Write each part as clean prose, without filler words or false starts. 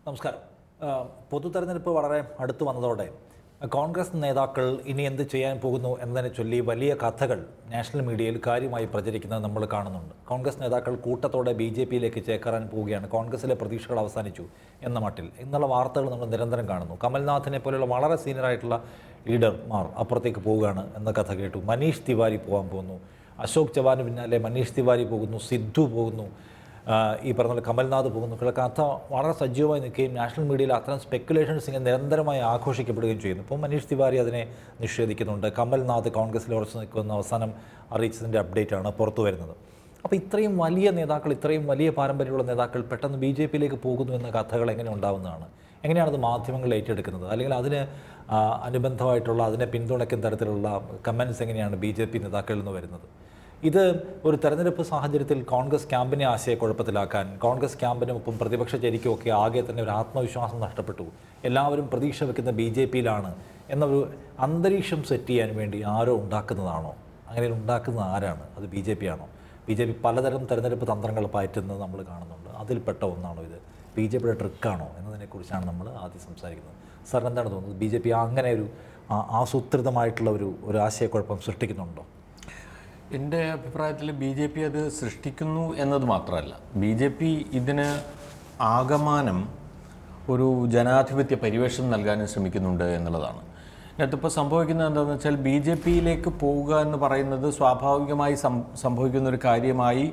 നമസ്കാരം. പൊതു തെരഞ്ഞെടുപ്പ് വളരെ അടുത്തു വന്നതോടെ കോൺഗ്രസ് നേതാക്കൾ ഇനി എന്ത് ചെയ്യാൻ പോകുന്നു എന്നതിനെ ചൊല്ലി വലിയ കഥകൾ നാഷണൽ മീഡിയയിൽ കാര്യമായി പ്രചരിക്കുന്നത് നമ്മൾ കാണുന്നുണ്ട്. കോൺഗ്രസ് നേതാക്കൾ കൂട്ടത്തോടെ BJP-യിലേക്ക് ചേക്കേറാൻ പോവുകയാണ്, കോൺഗ്രസിലെ പ്രതീക്ഷകൾ അവസാനിച്ചു എന്ന മട്ടിൽ എന്നുള്ള വാർത്തകൾ നമ്മൾ നിരന്തരം കാണുന്നു. കമൽനാഥിനെ പോലെയുള്ള വളരെ സീനിയറായിട്ടുള്ള ലീഡർമാർ അപ്പുറത്തേക്ക് പോവുകയാണ് എന്ന കഥ കേട്ടു. മനീഷ് തിവാരി പോകാൻ പോകുന്നു, അശോക് ചവാന് പിന്നാലെ മനീഷ് തിവാരി പോകുന്നു, സിദ്ധു പോകുന്നു, ഈ പറഞ്ഞ കമൽനാഥ് പോകുന്നു. കഥ വളരെ സജീവമായി നിൽക്കുകയും നാഷണൽ മീഡിയയിൽ അത്തരം സ്പെക്കുലേഷൻസ് ഇങ്ങനെ നിരന്തരമായി ആഘോഷിക്കപ്പെടുകയും ചെയ്യുന്നു. ഇപ്പോൾ മനീഷ് തിവാരി അതിനെ നിഷേധിക്കുന്നുണ്ട്. കമൽനാഥ് കോൺഗ്രസിൽ ഉറച്ചു നിൽക്കുമെന്ന് അവസാനം അറിയിച്ചതിൻ്റെ അപ്ഡേറ്റാണ് പുറത്തു വരുന്നത്. അപ്പോൾ ഇത്രയും വലിയ നേതാക്കൾ, ഇത്രയും വലിയ പാരമ്പര്യമുള്ള നേതാക്കൾ പെട്ടെന്ന് BJP-യിലേക്ക് പോകുന്നു എന്ന കഥകൾ എങ്ങനെ ഉണ്ടാകുന്നതാണ്? എങ്ങനെയാണത് മാധ്യമങ്ങൾ ഏറ്റെടുക്കുന്നത്? അല്ലെങ്കിൽ അതിന് അനുബന്ധമായിട്ടുള്ള അതിനെ പിന്തുണയ്ക്കുന്ന തരത്തിലുള്ള കമൻസ് എങ്ങനെയാണ് BJP നേതാക്കളിൽ നിന്ന് വരുന്നത്? ഇത് ഒരു തെരഞ്ഞെടുപ്പ് സാഹചര്യത്തിൽ കോൺഗ്രസ് ക്യാമ്പിനെ ആശയക്കുഴപ്പത്തിലാക്കാൻ, കോൺഗ്രസ് ക്യാമ്പിനൊപ്പം പ്രതിപക്ഷ ചേരിക്കുമൊക്കെ ആകെ തന്നെ ഒരു ആത്മവിശ്വാസം നഷ്ടപ്പെട്ടു, എല്ലാവരും പ്രതീക്ഷ വെക്കുന്ന BJP-യിലാണ് എന്നൊരു അന്തരീക്ഷം സെറ്റ് ചെയ്യാൻ വേണ്ടി ആരോ ഉണ്ടാക്കുന്നതാണോ? അങ്ങനെ ഉണ്ടാക്കുന്നത് ആരാണ്? അത് BJP ആണോ? BJP പലതരം തെരഞ്ഞെടുപ്പ് തന്ത്രങ്ങൾ പയറ്റുന്നത് നമ്മൾ കാണുന്നുണ്ട്. അതിൽപ്പെട്ട ഒന്നാണോ ഇത്? BJP-യുടെ ട്രിക്കാണോ എന്നതിനെക്കുറിച്ചാണ് നമ്മൾ ആദ്യം സംസാരിക്കുന്നത്. സാറിന് എന്താണ് തോന്നുന്നത്? BJP അങ്ങനെ ഒരു ആസൂത്രിതമായിട്ടുള്ള ഒരു ആശയക്കുഴപ്പം സൃഷ്ടിക്കുന്നുണ്ടോ? എൻ്റെ അഭിപ്രായത്തിൽ BJP അത് സൃഷ്ടിക്കുന്നു എന്നത് മാത്രമല്ല, BJP ഇതിന് ആകമാനം ഒരു ജനാധിപത്യ പരിവേഷം നൽകാനും ശ്രമിക്കുന്നുണ്ട് എന്നുള്ളതാണ്. ഇതിനകത്തിപ്പോൾ സംഭവിക്കുന്നത് എന്താണെന്ന് വെച്ചാൽ BJP-യിലേക്ക് പോവുക എന്ന് പറയുന്നത് സ്വാഭാവികമായി സംഭവിക്കുന്നൊരു കാര്യമായി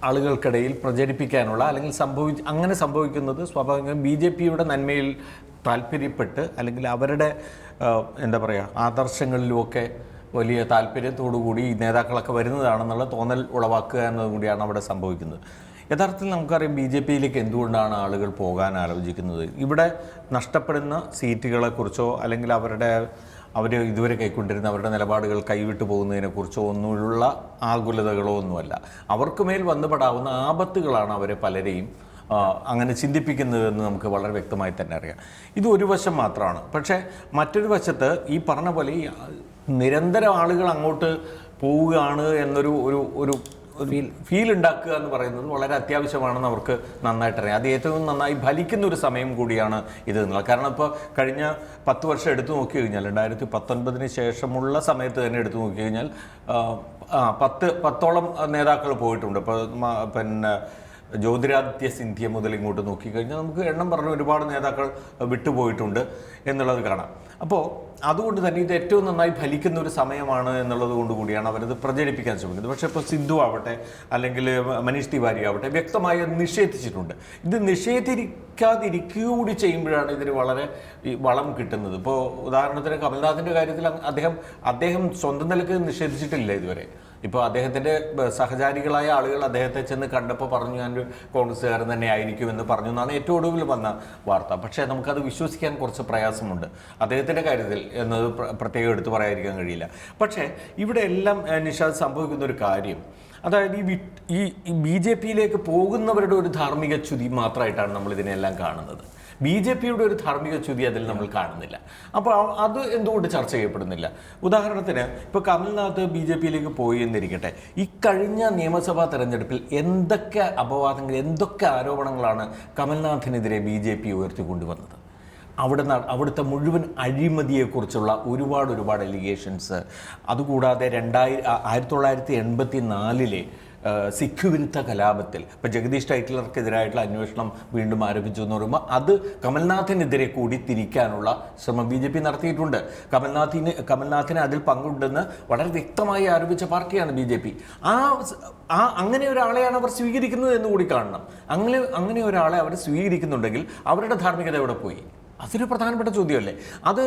ആളുകൾക്കിടയിൽ പ്രചരിപ്പിക്കാനുള്ള, അല്ലെങ്കിൽ അങ്ങനെ സംഭവിക്കുന്നത് സ്വാഭാവികമായും BJP-യുടെ നന്മയിൽ താല്പര്യപ്പെട്ട്, അല്ലെങ്കിൽ അവരുടെ എന്താ പറയുക, ആദർശങ്ങളിലുമൊക്കെ വലിയ താല്പര്യത്തോടുകൂടി ഈ നേതാക്കളൊക്കെ വരുന്നതാണെന്നുള്ള തോന്നൽ ഉളവാക്കുക എന്നതുകൂടിയാണ് അവിടെ സംഭവിക്കുന്നത്. യഥാർത്ഥത്തിൽ നമുക്കറിയാം BJP-യിലേക്ക് എന്തുകൊണ്ടാണ് ആളുകൾ പോകാൻ ആലോചിക്കുന്നത്. ഇവിടെ നഷ്ടപ്പെടുന്ന സീറ്റുകളെക്കുറിച്ചോ അല്ലെങ്കിൽ അവർ ഇതുവരെ കൈക്കൊണ്ടിരുന്ന അവരുടെ നിലപാടുകൾ കൈവിട്ടു പോകുന്നതിനെക്കുറിച്ചോ ഒന്നുമുള്ള ആകുലതകളോ ഒന്നുമല്ല. അവർക്ക് മേൽ വന്നുപെടാവുന്ന ആപത്തുകളാണ് അവരെ പലരെയും അങ്ങനെ ചിന്തിപ്പിക്കുന്നതെന്ന് നമുക്ക് വളരെ വ്യക്തമായി തന്നെ അറിയാം. ഇത് ഒരു വശം മാത്രമാണ്. പക്ഷേ മറ്റൊരു വശത്ത് ഈ പറഞ്ഞ പോലെ നിരന്തരം ആളുകൾ അങ്ങോട്ട് പോവുകയാണ് എന്നൊരു ഫീൽ ഉണ്ടാക്കുക എന്ന് പറയുന്നത് വളരെ അത്യാവശ്യമാണെന്ന് അവർക്ക് നന്നായിട്ടറിയാം. അത് ഏറ്റവും നന്നായി ഫലിക്കുന്ന ഒരു സമയം കൂടിയാണ് ഇത് എന്നുള്ളത്. കാരണം ഇപ്പോൾ കഴിഞ്ഞ 10 വർഷം എടുത്തു നോക്കി കഴിഞ്ഞാൽ, 2019 ശേഷമുള്ള സമയത്ത് തന്നെ എടുത്തു നോക്കി കഴിഞ്ഞാൽ 10ഓളം നേതാക്കൾ പോയിട്ടുണ്ട്. ഇപ്പോൾ പിന്നെ ജ്യോതിരാദിത്യ സിന്ധ്യ മുതൽ ഇങ്ങോട്ട് നോക്കിക്കഴിഞ്ഞാൽ നമുക്ക് എണ്ണം പറഞ്ഞ ഒരുപാട് നേതാക്കൾ വിട്ടുപോയിട്ടുണ്ട് എന്നുള്ളത് കാണാം. അപ്പോൾ അതുകൊണ്ട് തന്നെ ഇത് ഏറ്റവും നന്നായി ഫലിക്കുന്ന ഒരു സമയമാണ് എന്നുള്ളത് കൊണ്ട് കൂടിയാണ് അവരത് പ്രചരിപ്പിക്കാൻ ശ്രമിക്കുന്നത്. പക്ഷേ ഇപ്പോൾ സിദ്ധു ആവട്ടെ അല്ലെങ്കിൽ മനീഷ് തിവാരി ആവട്ടെ വ്യക്തമായി അത് നിഷേധിച്ചിട്ടുണ്ട്. ഇത് നിഷേധിക്കാതിരിക്കുക കൂടി ചെയ്യുമ്പോഴാണ് ഇതിന് വളരെ വളം കിട്ടുന്നത്. ഇപ്പോൾ ഉദാഹരണത്തിന് കമൽനാഥിൻ്റെ കാര്യത്തിൽ അദ്ദേഹം സ്വന്തം നിലക്ക് നിഷേധിച്ചിട്ടില്ല ഇതുവരെ. ഇപ്പോൾ അദ്ദേഹത്തിൻ്റെ സഹചാരികളായ ആളുകൾ അദ്ദേഹത്തെ ചെന്ന് കണ്ടപ്പോൾ പറഞ്ഞു, ഞാനൊരു കോൺഗ്രസ്സുകാരൻ തന്നെ ആയിരിക്കുമെന്ന് പറഞ്ഞു എന്നാണ് ഏറ്റവും ഒടുവിൽ വന്ന വാർത്ത. പക്ഷേ നമുക്കത് വിശ്വസിക്കാൻ കുറച്ച് പ്രയാസമുണ്ട് അദ്ദേഹത്തിൻ്റെ കാര്യത്തിൽ എന്നത് പ്രത്യേകം എടുത്തു പറയാതിരിക്കാൻ കഴിയില്ല. പക്ഷേ ഇവിടെ എല്ലാം നിഷാദ് സംഭവിക്കുന്ന ഒരു കാര്യം, അതായത് ഈ BJP-യിലേക്ക് പോകുന്നവരുടെ ഒരു ധാർമ്മിക ച്യുതി മാത്രമായിട്ടാണ് നമ്മൾ ഇതിനെല്ലാം കാണുന്നത്. BJP-യുടെ ഒരു ധാർമ്മിക ച്യുതി അതിൽ നമ്മൾ കാണുന്നില്ല. അപ്പോൾ അത് എന്തുകൊണ്ട് ചർച്ച ചെയ്യപ്പെടുന്നില്ല? ഉദാഹരണത്തിന് ഇപ്പോൾ കമൽനാഥ് BJP-യിലേക്ക് പോയി എന്നിരിക്കട്ടെ, ഈ കഴിഞ്ഞ നിയമസഭാ തെരഞ്ഞെടുപ്പിൽ എന്തൊക്കെ അപവാദങ്ങൾ, എന്തൊക്കെ ആരോപണങ്ങളാണ് കമൽനാഥിനെതിരെ BJP ഉയർത്തിക്കൊണ്ടുവന്നത്? അവിടുത്തെ മുഴുവൻ അഴിമതിയെക്കുറിച്ചുള്ള ഒരുപാട് എലിഗേഷൻസ്. അതുകൂടാതെ 1984 സിഖ് വിരുദ്ധ കലാപത്തിൽ ഇപ്പോൾ ജഗദീഷ് ടൈറ്റിലർക്കെതിരായിട്ടുള്ള അന്വേഷണം വീണ്ടും ആരംഭിച്ചു എന്ന് പറയുമ്പോൾ അത് കമൽനാഥിനെതിരെ കൂടി തിരിക്കാനുള്ള ശ്രമം BJP നടത്തിയിട്ടുണ്ട്. കമൽനാഥിന് അതിൽ പങ്കുണ്ടെന്ന് വളരെ വ്യക്തമായി ആരോപിച്ച പാർട്ടിയാണ് BJP. അങ്ങനെ ഒരാളെയാണ് അവർ സ്വീകരിക്കുന്നത് എന്ന് കൂടി കാണണം. അങ്ങനെ ഒരാളെ അവർ സ്വീകരിക്കുന്നുണ്ടെങ്കിൽ അവരുടെ ധാർമ്മികത എവിടെ പോയി? അതൊരു പ്രധാനപ്പെട്ട ചോദ്യമല്ലേ. അത്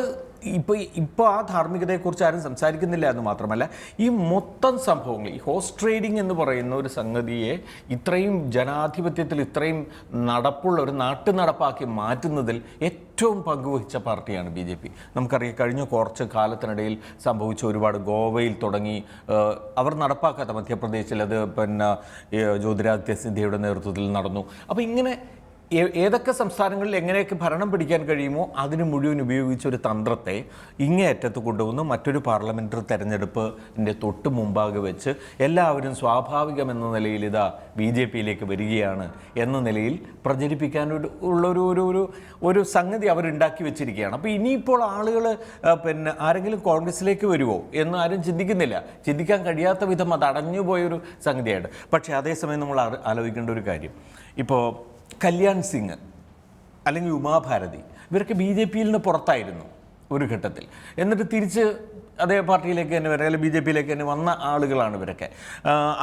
ഇപ്പോൾ ആ ധാർമ്മികതയെക്കുറിച്ച് ആരും സംസാരിക്കുന്നില്ല എന്ന് മാത്രമല്ല, ഈ മൊത്തം സംഭവങ്ങൾ, ഈ ഹോഴ്സ് ട്രേഡിംഗ് എന്ന് പറയുന്ന ഒരു സംഗതിയെ ഇത്രയും ജനാധിപത്യത്തിൽ ഇത്രയും നടപ്പുള്ള ഒരു നടപ്പാക്കി മാറ്റുന്നതിൽ ഏറ്റവും പങ്കുവഹിച്ച പാർട്ടിയാണ് BJP. നമുക്കറിയാം കഴിഞ്ഞ കുറച്ച് കാലത്തിനിടയിൽ സംഭവിച്ച ഒരുപാട്, ഗോവയിൽ തുടങ്ങി അവർ നടപ്പാക്കാത്ത മധ്യപ്രദേശിൽ അത് പിന്നെ ജ്യോതിരാദിത്യ സിന്ധ്യയുടെ നേതൃത്വത്തിൽ നടന്നു. അപ്പോൾ ഇങ്ങനെ ഏതൊക്കെ സംസ്ഥാനങ്ങളിൽ എങ്ങനെയൊക്കെ ഭരണം പിടിക്കാൻ കഴിയുമോ അതിന് മുഴുവൻ ഉപയോഗിച്ച ഒരു തന്ത്രത്തെ ഇങ്ങേയറ്റത്ത് കൊണ്ടുവന്ന് മറ്റൊരു പാർലമെൻ്ററി തെരഞ്ഞെടുപ്പിൻ്റെ തൊട്ട് മുമ്പാകെ വെച്ച് എല്ലാവരും സ്വാഭാവികമെന്ന നിലയിൽ ഇതാ BJP-യിലേക്ക് വരികയാണ് എന്ന നിലയിൽ പ്രചരിപ്പിക്കാൻ ഒരു സംഗതി അവരുണ്ടാക്കി വെച്ചിരിക്കുകയാണ്. അപ്പോൾ ഇനിയിപ്പോൾ ആളുകൾ പിന്നെ ആരെങ്കിലും കോൺഗ്രസിലേക്ക് വരുമോ എന്ന് ആരും ചിന്തിക്കുന്നില്ല. ചിന്തിക്കാൻ കഴിയാത്ത വിധം അത് അടഞ്ഞുപോയൊരു സംഗതിയാണ്. പക്ഷേ അതേസമയം നമ്മൾ ആലോചിക്കേണ്ട ഒരു കാര്യം, ഇപ്പോൾ കല്യാൺ സിംഗ് അല്ലെങ്കിൽ ഉമാഭാരതി ഇവരൊക്കെ BJP-യിൽ നിന്ന് പുറത്തായിരുന്നു ഒരു ഘട്ടത്തിൽ. എന്നിട്ട് തിരിച്ച് അതേ പാർട്ടിയിലേക്ക് തന്നെ വരാം, അല്ലെങ്കിൽ BJP-യിലേക്ക് തന്നെ വന്ന ആളുകളാണ് ഇവരൊക്കെ.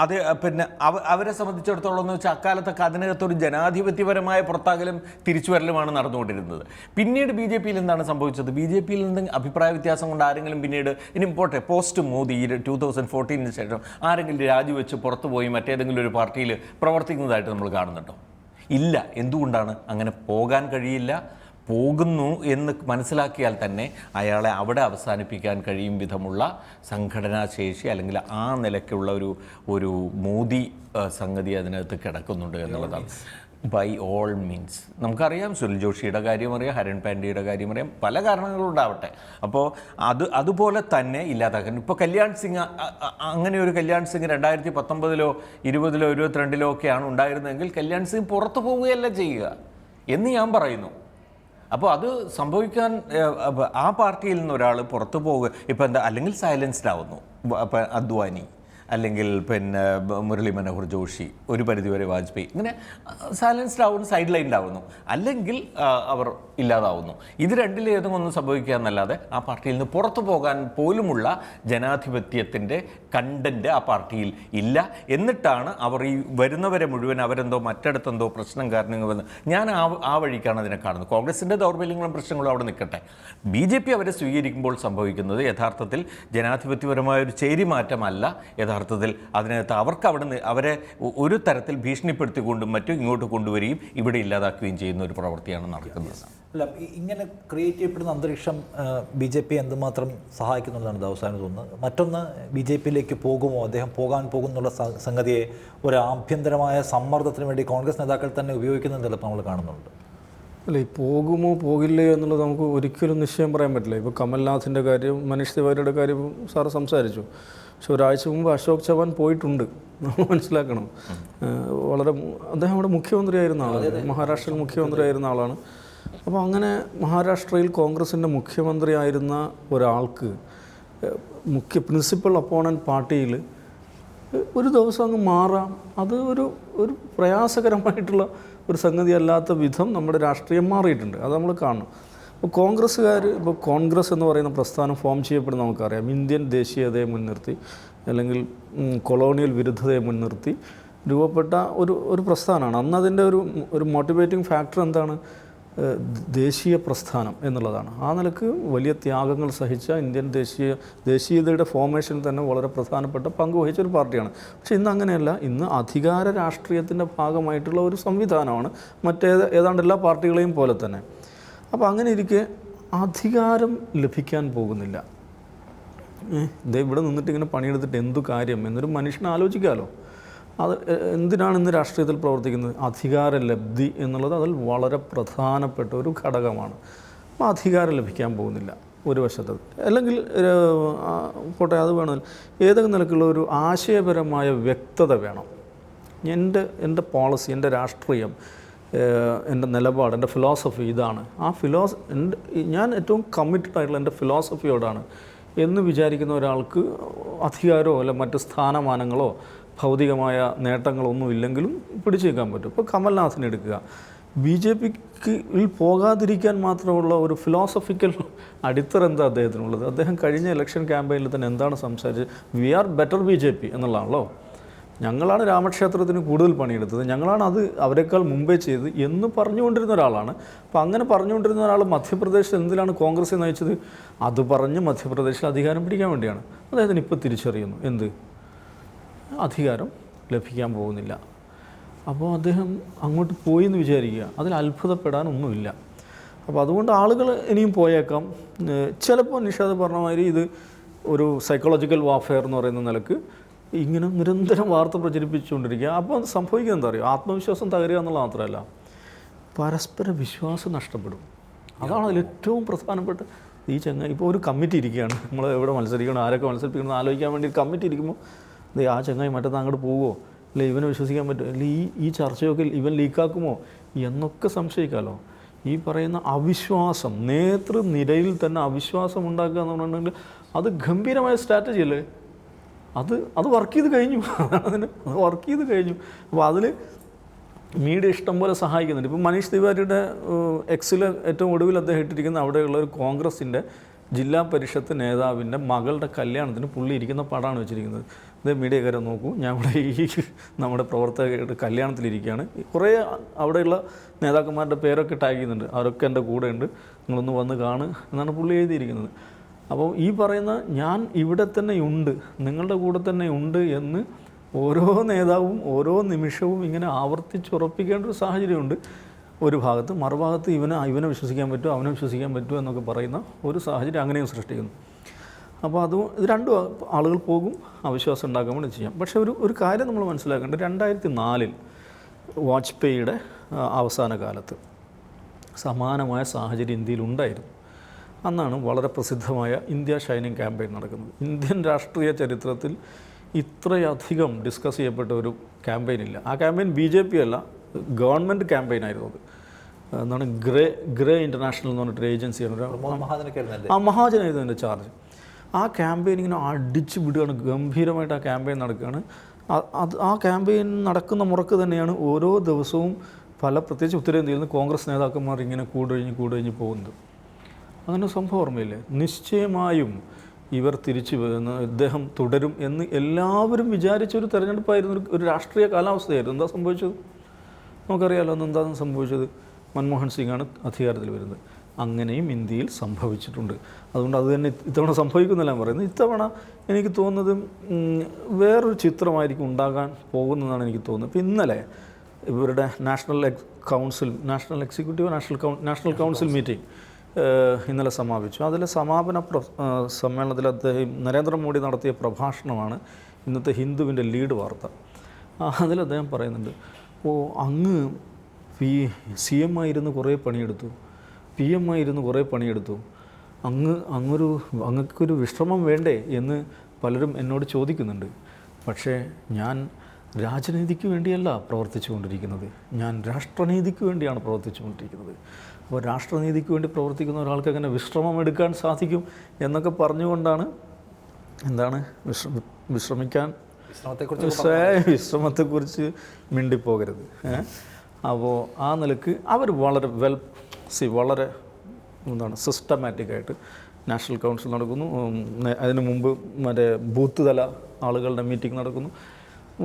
അത് പിന്നെ അവരെ സംബന്ധിച്ചിടത്തോളം എന്ന് വെച്ചാൽ അക്കാലത്തൊക്കെ അതിനകത്തൊരു ജനാധിപത്യപരമായ പുറത്താകലും തിരിച്ചുവരലുമാണ് നടന്നുകൊണ്ടിരുന്നത്. പിന്നീട് BJP-യിൽ എന്താണ് സംഭവിച്ചത്? BJP-യിൽ നിന്ന് അഭിപ്രായ വ്യത്യാസം കൊണ്ട് ആരെങ്കിലും പിന്നീട് ഇനി പോട്ടെ പോസ്റ്റ് മോദി 2014 ശേഷം ആരെങ്കിലും രാജിവെച്ച് പുറത്തു പോയി മറ്റേതെങ്കിലും ഒരു പാർട്ടിയിൽ പ്രവർത്തിക്കുന്നതായിട്ട് നമ്മൾ കാണുന്നുണ്ടോ? ഇല്ല. എന്തുകൊണ്ടാണ്? അങ്ങനെ പോകാൻ കഴിയില്ല. പോകുന്നു എന്ന് മനസ്സിലാക്കിയാൽ തന്നെ അയാളെ അവിടെ അവസാനിപ്പിക്കാൻ കഴിയും വിധമുള്ള സംഘടനാശേഷി അല്ലെങ്കിൽ ആ നിലയ്ക്കുള്ള ഒരു മോദി സംഗതി അതിനകത്ത് കിടക്കുന്നുണ്ട് എന്നുള്ളതാണ്. ബൈ ഓൾ മീൻസ് നമുക്കറിയാം, സുനിൽ ജോഷിയുടെ കാര്യം അറിയാം, ഹരൺ പാണ്ഡ്യയുടെ കാര്യം അറിയാം, പല കാരണങ്ങളുണ്ടാവട്ടെ. അപ്പോൾ അതുപോലെ തന്നെ ഇല്ലാതാക്കാൻ ഇപ്പോൾ കല്യാൺ സിംഗ് അങ്ങനെ ഒരു കല്യാൺ സിംഗ് 2019-ലോ 20-ലോ 22-ലോ ഒക്കെയാണ് ഉണ്ടായിരുന്നതെങ്കിൽ കല്യാൺ സിംഗ് പുറത്തു പോവുകയല്ല ചെയ്യുക എന്ന് ഞാൻ പറയുന്നു. അപ്പോൾ അത് സംഭവിക്കാൻ ആ പാർട്ടിയിൽ നിന്ന് ഒരാൾ പുറത്തു പോവുക ഇപ്പോൾ എന്താ, അല്ലെങ്കിൽ സൈലൻസ്ഡ് ആവുന്നു. അദ്വാനി അല്ലെങ്കിൽ പിന്നെ മുരളി മനോഹർ ജോഷി, ഒരു പരിധിവരെ വാജ്പേയി, ഇങ്ങനെ സൈലൻസ്ഡ് ആവുന്നു, സൈഡ് ലൈൻഡ് ആവുന്നു, അല്ലെങ്കിൽ അവർ ഇല്ലാതാവുന്നു. ഇത് രണ്ടിലേതെങ്കിലും ഒന്നും സംഭവിക്കുക എന്നല്ലാതെ ആ പാർട്ടിയിൽ നിന്ന് പുറത്തു പോകാൻ പോലുമുള്ള ജനാധിപത്യത്തിൻ്റെ കണ്ടന്റ് ആ പാർട്ടിയിൽ ഇല്ല. എന്നിട്ടാണ് അവർ ഈ വരുന്നവരെ മുഴുവൻ അവരെന്തോ മറ്റിടത്തെന്തോ പ്രശ്നം കാരണങ്ങൾ ഞാൻ ആ വഴിക്കാണ് അതിനെ കാണുന്നത്. കോൺഗ്രസിൻ്റെ ദൗർബല്യങ്ങളും പ്രശ്നങ്ങളും അവിടെ നിൽക്കട്ടെ. BJP അവരെ സ്വീകരിക്കുമ്പോൾ സംഭവിക്കുന്നത് യഥാർത്ഥത്തിൽ ജനാധിപത്യപരമായ ഒരു ചേരിമാറ്റമല്ല. യഥാർത്ഥത്തിൽ അതിനകത്ത് അവർക്ക് അവിടെ നിന്ന് അവരെ ഒരു തരത്തിൽ ഭീഷണിപ്പെടുത്തിക്കൊണ്ടും മറ്റും ഇങ്ങോട്ട് കൊണ്ടുവരികയും ഇവിടെ ഇല്ലാതാക്കുകയും ചെയ്യുന്ന ഒരു പ്രവൃത്തിയാണ് നടക്കുന്നത്. അല്ല, ഇങ്ങനെ ക്രിയേറ്റ് ചെയ്യപ്പെടുന്ന അന്തരീക്ഷം BJP എന്തുമാത്രം സഹായിക്കുന്നുള്ളതാണ് അവസാനം തോന്നുന്നത്. മറ്റൊന്ന്, BJP-യിലേക്ക് പോകുമോ, അദ്ദേഹം പോകാൻ പോകുന്നുള്ള സംഗതിയെ ഒരു ആഭ്യന്തരമായ സമ്മർദ്ദത്തിന് വേണ്ടി കോൺഗ്രസ് നേതാക്കൾ തന്നെ ഉപയോഗിക്കുന്നത് ചിലപ്പോൾ നമ്മൾ കാണുന്നുണ്ട്. അല്ല, ഈ പോകുമോ പോകില്ലയോ എന്നുള്ളത് നമുക്ക് ഒരിക്കലും നിശ്ചയം പറയാൻ പറ്റില്ല. ഇപ്പോൾ കമൽനാഥിൻ്റെ കാര്യം, മനീഷ് തിവാരിയുടെ കാര്യം സാറ് സംസാരിച്ചു. പക്ഷെ ഒരാഴ്ച മുമ്പ് അശോക് ചവാൻ പോയിട്ടുണ്ട്, നമ്മൾ മനസ്സിലാക്കണം. അദ്ദേഹം അവിടെ മുഖ്യമന്ത്രിയായിരുന്ന ആളാണ്, മഹാരാഷ്ട്രയിൽ മുഖ്യമന്ത്രിയായിരുന്ന ആളാണ്. അപ്പോൾ അങ്ങനെ മഹാരാഷ്ട്രയിൽ കോൺഗ്രസിൻ്റെ മുഖ്യമന്ത്രിയായിരുന്ന ഒരാൾക്ക് പ്രിൻസിപ്പൽ അപ്പോണൻറ്റ് പാർട്ടിയിൽ ഒരു ദിവസം അങ്ങ് മാറാം, അത് ഒരു പ്രയാസകരമായിട്ടുള്ള ഒരു സംഗതി അല്ലാത്ത വിധം നമ്മുടെ രാഷ്ട്രീയം മാറിയിട്ടുണ്ട്. അത് നമ്മൾ കാണണം. ഇപ്പോൾ കോൺഗ്രസ് എന്ന് പറയുന്ന പ്രസ്ഥാനം ഫോം ചെയ്യപ്പെടുന്ന നമുക്കറിയാം, ഇന്ത്യൻ ദേശീയതയെ മുൻനിർത്തി അല്ലെങ്കിൽ കൊളോണിയൽ വിരുദ്ധതയെ മുൻനിർത്തി രൂപപ്പെട്ട ഒരു പ്രസ്ഥാനമാണ്. അന്ന് അതിൻ്റെ ഒരു മോട്ടിവേറ്റിംഗ് ഫാക്ടർ എന്താണ്? ദേശീയ പ്രസ്ഥാനം എന്നുള്ളതാണ്. ആ നിലക്ക് വലിയ ത്യാഗങ്ങൾ സഹിച്ച ഇന്ത്യൻ ദേശീയതയുടെ ഫോർമേഷനിൽ തന്നെ വളരെ പ്രധാനപ്പെട്ട പങ്ക് വഹിച്ച ഒരു പാർട്ടിയാണ്. പക്ഷേ ഇന്ന് അങ്ങനെയല്ല. ഇന്ന് അധികാര രാഷ്ട്രീയത്തിൻ്റെ ഭാഗമായിട്ടുള്ള ഒരു സംവിധാനമാണ് ഏതാണ്ട് എല്ലാ പാർട്ടികളെയും പോലെ തന്നെ. അപ്പോൾ അങ്ങനെ ഇരിക്കെ അധികാരം ലഭിക്കാൻ പോകുന്നില്ല. ഇവിടെ നിന്നിട്ട് ഇങ്ങനെ പണിയെടുത്തിട്ട് എന്തു കാര്യം എന്നൊരു മനുഷ്യനെ ആലോചിക്കാമല്ലോ. അത് എന്തിനാണ് ഇന്ന് രാഷ്ട്രീയത്തിൽ പ്രവർത്തിക്കുന്നത്? അധികാരലബ്ധി എന്നുള്ളത് അതിൽ വളരെ പ്രധാനപ്പെട്ട ഒരു ഘടകമാണ്. അപ്പോൾ അധികാരം ലഭിക്കാൻ പോകുന്നില്ല ഒരു വശത്ത്. അല്ലെങ്കിൽ പോട്ടെ, അത് വേണമെങ്കിൽ ഏതൊക്കെ നിലക്കുള്ള ഒരു ആശയപരമായ വ്യക്തത വേണം. എൻ്റെ പോളിസി, എൻ്റെ രാഷ്ട്രീയം, എൻ്റെ നിലപാട്, എൻ്റെ ഫിലോസഫി ഇതാണ്. ആ ഞാൻ ഏറ്റവും കമ്മിറ്റഡ് ആയിട്ടുള്ള എൻ്റെ ഫിലോസഫിയോടാണ് എന്ന് വിചാരിക്കുന്ന ഒരാൾക്ക് അധികാരമോ അല്ല മറ്റ് സ്ഥാനമാനങ്ങളോ ഭൗതികമായ നേട്ടങ്ങളൊന്നും ഇല്ലെങ്കിലും പിടിച്ചു നിൽക്കാൻ പറ്റും. ഇപ്പോൾ കമൽനാഥിനെ എടുക്കുക. BJPയിൽ പോകാതിരിക്കാൻ മാത്രമുള്ള ഒരു ഫിലോസഫിക്കൽ അടിത്തറ എന്താ അദ്ദേഹത്തിനുള്ളത്? അദ്ദേഹം കഴിഞ്ഞ ഇലക്ഷൻ ക്യാമ്പയിനിൽ തന്നെ എന്താണ് സംസാരിച്ചത്? വി ആർ ബെറ്റർ BJP എന്നുള്ളതാണല്ലോ. ഞങ്ങളാണ് രാമക്ഷേത്രത്തിന് കൂടുതൽ പണിയെടുത്തത്, ഞങ്ങളാണ് അത് അവരെക്കാൾ മുമ്പേ ചെയ്തത് എന്ന് പറഞ്ഞുകൊണ്ടിരുന്ന ഒരാളാണ്. അപ്പോൾ അങ്ങനെ പറഞ്ഞുകൊണ്ടിരുന്ന ഒരാൾ മധ്യപ്രദേശിൽ എന്തിനാണ് കോൺഗ്രസ് നയിച്ചത്? അത് പറഞ്ഞ് മധ്യപ്രദേശിൽ അധികാരം പിടിക്കാൻ വേണ്ടിയാണ്. അദ്ദേഹത്തിന് ഇപ്പോൾ തിരിച്ചറിയുന്നു എന്ത്? അധികാരം ലഭിക്കാൻ പോകുന്നില്ല. അപ്പോൾ അദ്ദേഹം അങ്ങോട്ട് പോയി എന്ന് വിചാരിക്കുക, അതിൽ അത്ഭുതപ്പെടാനൊന്നുമില്ല. അപ്പോൾ അതുകൊണ്ട് ആളുകൾ ഇനിയും പോയേക്കാം. ചിലപ്പോൾ നിഷാദ് പറഞ്ഞ മാതിരി ഇത് ഒരു സൈക്കോളജിക്കൽ വാർഫെയർ എന്ന് പറയുന്ന നിലക്ക് ഇങ്ങനെ നിരന്തരം വാർത്ത പ്രചരിപ്പിച്ചുകൊണ്ടിരിക്കുക. അപ്പോൾ അത് സംഭവിക്കുക എന്താ പറയുക? ആത്മവിശ്വാസം തകരുക എന്നുള്ളത് മാത്രമല്ല, പരസ്പര വിശ്വാസം നഷ്ടപ്പെടും. അതാണ് അതിൽ ഏറ്റവും പ്രധാനപ്പെട്ട. ഈ ചങ്ങ ഇപ്പോൾ ഒരു കമ്മിറ്റി ഇരിക്കുകയാണ്, നമ്മൾ എവിടെ മത്സരിക്കണം, ആരൊക്കെ മത്സരിപ്പിക്കണം ആലോചിക്കാൻ വേണ്ടി ഒരു കമ്മിറ്റി ഇരിക്കുമ്പോൾ ആ ചങ്ങായി മറ്റന്നാൾ അങ്ങോട്ട് പോവുമോ, അല്ലെ ഇവനെ വിശ്വസിക്കാൻ പറ്റുമോ, അല്ലെ ഈ ചർച്ചയൊക്കെ ഇവൻ ലീക്കാക്കുമോ എന്നൊക്കെ സംശയിക്കാമല്ലോ. ഈ പറയുന്ന അവിശ്വാസം, നേതൃനിരയിൽ തന്നെ അവിശ്വാസം ഉണ്ടാക്കുക എന്ന് പറഞ്ഞിട്ടുണ്ടെങ്കിൽ അത് ഗംഭീരമായ സ്ട്രാറ്റജി അല്ലേ. അത് വർക്ക് ചെയ്ത് കഴിഞ്ഞു. അത് വർക്ക് ചെയ്ത് കഴിഞ്ഞു. അപ്പോൾ അതിൽ മീഡിയ ഇഷ്ടം പോലെ സഹായിക്കുന്നുണ്ട്. ഇപ്പോൾ മനീഷ് തിവാരിയുടെ എക്സിൽ ഏറ്റവും ഒടുവിൽ അദ്ദേഹം ഇട്ടിരിക്കുന്ന അവിടെയുള്ള ഒരു കോൺഗ്രസിൻ്റെ ജില്ലാ പരിഷത്ത് നേതാവിൻ്റെ മകളുടെ കല്യാണത്തിന് പുള്ളി ഇരിക്കുന്ന പടമാണ് വെച്ചിരിക്കുന്നത്. ഇത് മീഡിയക്കാരെ നോക്കൂ, ഞാൻ ഇവിടെ ഈ നമ്മുടെ പ്രവർത്തകരുടെ കല്യാണത്തിലിരിക്കുകയാണ്. കുറേ അവിടെയുള്ള നേതാക്കന്മാരുടെ പേരൊക്കെ ടാഗ് ചെയ്യുന്നുണ്ട്, അവരൊക്കെ എൻ്റെ കൂടെ ഉണ്ട്, നിങ്ങളൊന്ന് വന്ന് കാണ് എന്നാണ് പുള്ളി എഴുതിയിരിക്കുന്നത്. അപ്പോൾ ഈ പറയുന്ന ഞാൻ ഇവിടെ തന്നെ ഉണ്ട്, നിങ്ങളുടെ കൂടെ തന്നെ ഉണ്ട് എന്ന് ഓരോ നേതാവും ഓരോ നിമിഷവും ഇങ്ങനെ ആവർത്തിച്ചുറപ്പിക്കേണ്ട ഒരു സാഹചര്യമുണ്ട്. ഒരു ഭാഗത്ത്, മറുഭാഗത്ത് ഇവനെ വിശ്വസിക്കാൻ പറ്റുമോ അവനെ വിശ്വസിക്കാൻ പറ്റുമോ എന്നൊക്കെ പറയുന്ന ഒരു സാഹചര്യം അങ്ങനെയും സൃഷ്ടിക്കുന്നു. അപ്പോൾ ഇത് രണ്ടും ആളുകൾ പോകും, അവിശ്വാസം ഉണ്ടാക്കാൻ വേണ്ടി ചെയ്യാം. പക്ഷേ ഒരു കാര്യം നമ്മൾ മനസ്സിലാക്കേണ്ടത്, 2004 വാജ്പേയിയുടെ അവസാന കാലത്ത് സമാനമായ സാഹചര്യം ഇന്ത്യയിൽ ഉണ്ടായിരുന്നു. അന്നാണ് വളരെ പ്രസിദ്ധമായ ഇന്ത്യ ഷൈനിങ് ക്യാമ്പയിൻ നടക്കുന്നത്. ഇന്ത്യൻ രാഷ്ട്രീയ ചരിത്രത്തിൽ ഇത്രയധികം ഡിസ്കസ് ചെയ്യപ്പെട്ട ഒരു ക്യാമ്പയിൻ ഇല്ല. ആ ക്യാമ്പയിൻ BJP അല്ല, ഗവൺമെൻറ് ക്യാമ്പയിനായിരുന്നു. അത് എന്താണ് ഗ്രേ ഇൻ്റർനാഷണൽ എന്ന് പറഞ്ഞിട്ടൊരു ഏജൻസിയാണ്, മഹാജനായിരുന്നു അതിൻ്റെ ചാർജ്. ആ ക്യാമ്പയിൻ ഇങ്ങനെ അടിച്ചു വിടുകയാണ്, ഗംഭീരമായിട്ട് ആ ക്യാമ്പയിൻ നടക്കുകയാണ്. ആ ക്യാമ്പയിൻ നടക്കുന്ന മുറക്ക് തന്നെയാണ് ഓരോ ദിവസവും പ്രത്യേകിച്ച് ഉത്തരേന്ത്യയിൽ നിന്ന് കോൺഗ്രസ് നേതാക്കന്മാർ ഇങ്ങനെ കൂടൊഴിഞ്ഞ് പോകുന്നത്. അങ്ങനെ സംഭവം ഓർമ്മയില്ലേ? നിശ്ചയമായും ഇവർ തിരിച്ചു വരുന്ന ഇദ്ദേഹം തുടരും എന്ന് എല്ലാവരും വിചാരിച്ചൊരു തെരഞ്ഞെടുപ്പായിരുന്നു, ഒരു രാഷ്ട്രീയ കാലാവസ്ഥയായിരുന്നു. എന്താ സംഭവിച്ചത് നമുക്കറിയാമല്ലോ. എന്താണെന്ന് സംഭവിച്ചത്? മൻമോഹൻ സിംഗാണ് അധികാരത്തിൽ വരുന്നത്. അങ്ങനെയും ഇന്ത്യയിൽ സംഭവിച്ചിട്ടുണ്ട്. അതുകൊണ്ട് അത് തന്നെ ഇത്തവണ സംഭവിക്കുന്നില്ല പറയുന്നത്. ഇത്തവണ എനിക്ക് തോന്നുന്നത് വേറൊരു ചിത്രമായിരിക്കും ഉണ്ടാകാൻ പോകുന്നതാണ് എനിക്ക് തോന്നുന്നത്. ഇപ്പോൾ ഇന്നലെ ഇവരുടെ നാഷണൽ കൗൺസിൽ മീറ്റിംഗ് ഇന്നലെ സമാപിച്ചു. അതിലെ സമാപന സമ്മേളനത്തിൽ നരേന്ദ്രമോദി നടത്തിയ പ്രഭാഷണമാണ് ഇന്നത്തെ ഹിന്ദുവിൻ്റെ ലീഡ് വാർത്ത. അതിൽ അദ്ദേഹം പറയുന്നുണ്ട്, അങ്ങ് CM ആയിരുന്നു കുറേ പണിയെടുത്തു, PM ആയിരുന്നു കുറേ പണിയെടുത്തു, അങ്ങക്കൊരു വിശ്രമം വേണ്ടേ എന്ന് പലരും എന്നോട് ചോദിക്കുന്നുണ്ട്. പക്ഷേ ഞാൻ രാജനീതിക്ക് വേണ്ടിയല്ല പ്രവർത്തിച്ചു കൊണ്ടിരിക്കുന്നത്, ഞാൻ രാഷ്ട്രനീതിക്ക് വേണ്ടിയാണ് പ്രവർത്തിച്ചു കൊണ്ടിരിക്കുന്നത്. അപ്പോൾ രാഷ്ട്രനീതിക്ക് വേണ്ടി പ്രവർത്തിക്കുന്ന ഒരാൾക്ക് അങ്ങനെ വിശ്രമം എടുക്കാൻ സാധിക്കും എന്നൊക്കെ പറഞ്ഞുകൊണ്ടാണ് വിശ്രമത്തെക്കുറിച്ച് മിണ്ടിപ്പോകരുത്. അപ്പോൾ ആ നിലക്ക് അവർ വളരെ സിസ്റ്റമാറ്റിക്കായിട്ട് നാഷണൽ കൗൺസിൽ നടക്കുന്നു. അതിനു മുമ്പ് ബൂത്ത് തല ആളുകളുടെ മീറ്റിംഗ് നടക്കുന്നു.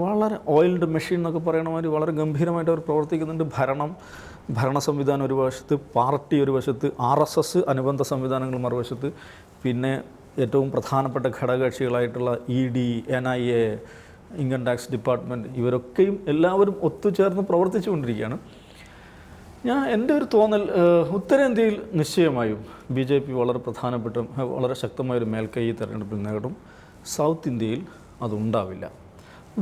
വളരെ ഓയിൽഡ് മെഷീൻ എന്നൊക്കെ പറയണ മാതിരി വളരെ ഗംഭീരമായിട്ട് അവർ പ്രവർത്തിക്കുന്നുണ്ട്. ഭരണ സംവിധാനം ഒരു വശത്ത്, പാർട്ടി ഒരു വശത്ത്, RSS അനുബന്ധ സംവിധാനങ്ങൾ മറുവശത്ത്, പിന്നെ ഏറ്റവും പ്രധാനപ്പെട്ട ഘടകകക്ഷികളായിട്ടുള്ള ED, NIA, income tax department, ഇവരൊക്കെയും എല്ലാവരും ഒത്തുചേർന്ന് പ്രവർത്തിച്ചുകൊണ്ടിരിക്കുകയാണ്. എൻ്റെ ഒരു തോന്നൽ, ഉത്തരേന്ത്യയിൽ നിശ്ചയമായും BJP വളരെ ശക്തമായൊരു മേൽക്കൈ ഈ തെരഞ്ഞെടുപ്പിൽ നേടും. സൗത്ത് ഇന്ത്യയിൽ അതുണ്ടാവില്ല.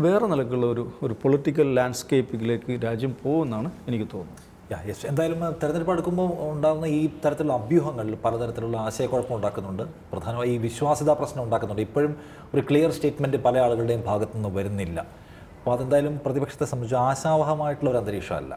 വേറെ നിലക്കുള്ള ഒരു പൊളിറ്റിക്കൽ ലാൻഡ്സ്കേപ്പിലേക്ക് രാജ്യം പോകുമെന്നാണ് എനിക്ക് തോന്നുന്നത്. എന്തായാലും തെരഞ്ഞെടുപ്പ് അടുക്കുമ്പോൾ ഉണ്ടാകുന്ന ഈ തരത്തിലുള്ള അഭ്യൂഹങ്ങളിൽ പലതരത്തിലുള്ള ആശയക്കുഴപ്പം ഉണ്ടാക്കുന്നുണ്ട്. പ്രധാനമായി ഈ വിശ്വാസ്യതാ പ്രശ്നം ഉണ്ടാക്കുന്നുണ്ട്. ഇപ്പോഴും ഒരു ക്ലിയർ സ്റ്റേറ്റ്മെൻറ്റ് പല ആളുകളുടെയും ഭാഗത്തുനിന്ന് വരുന്നില്ല. അപ്പോൾ അതെന്തായാലും പ്രതിപക്ഷത്തെ സംബന്ധിച്ച് ആശാവഹമായിട്ടുള്ള ഒരു അന്തരീക്ഷമല്ല.